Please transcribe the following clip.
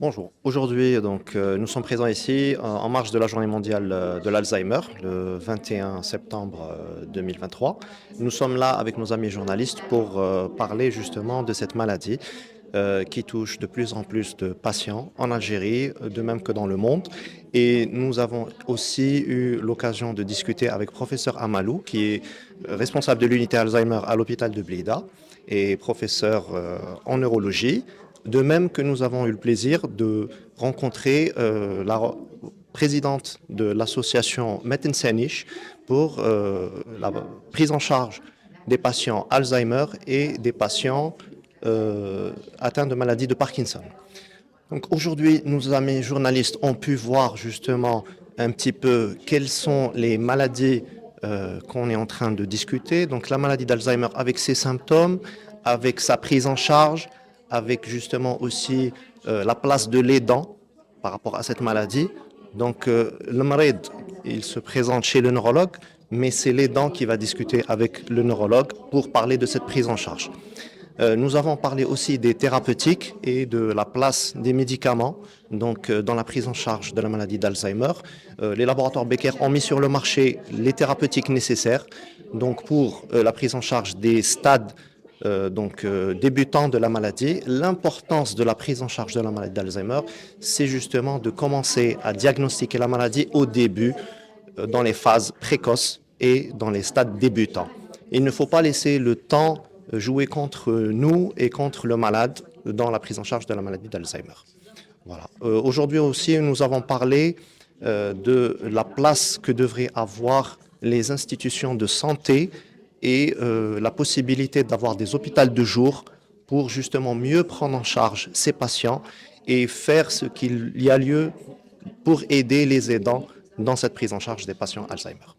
Bonjour. Aujourd'hui, nous sommes présents ici en marge de la Journée mondiale de l'Alzheimer, le 21 septembre 2023. Nous sommes là avec nos amis journalistes pour parler justement de cette maladie qui touche de plus en plus de patients en Algérie, de même que dans le monde. Et nous avons aussi eu l'occasion de discuter avec professeur Amalou, qui est responsable de l'unité Alzheimer à l'hôpital de Blida et professeur en neurologie. De même que nous avons eu le plaisir de rencontrer la présidente de l'association Metensanish pour la prise en charge des patients Alzheimer et des patients atteints de maladie de Parkinson. Donc aujourd'hui, nos amis journalistes ont pu voir justement un petit peu quelles sont les maladies qu'on est en train de discuter. Donc la maladie d'Alzheimer avec ses symptômes, avec sa prise en charge, avec justement aussi la place de l'aidant par rapport à cette maladie. Donc le malade, il se présente chez le neurologue, mais c'est l'aidant qui va discuter avec le neurologue pour parler de cette prise en charge. Nous avons parlé aussi des thérapeutiques et de la place des médicaments dans la prise en charge de la maladie d'Alzheimer. Les laboratoires Becker ont mis sur le marché les thérapeutiques nécessaires pour la prise en charge des stades débutants de la maladie. L'importance de la prise en charge de la maladie d'Alzheimer, c'est justement de commencer à diagnostiquer la maladie au début, dans les phases précoces et dans les stades débutants. Il ne faut pas laisser le temps jouer contre nous et contre le malade dans la prise en charge de la maladie d'Alzheimer. Voilà. Aujourd'hui aussi, nous avons parlé de la place que devraient avoir les institutions de santé et la possibilité d'avoir des hôpitaux de jour pour justement mieux prendre en charge ces patients et faire ce qu'il y a lieu pour aider les aidants dans cette prise en charge des patients Alzheimer.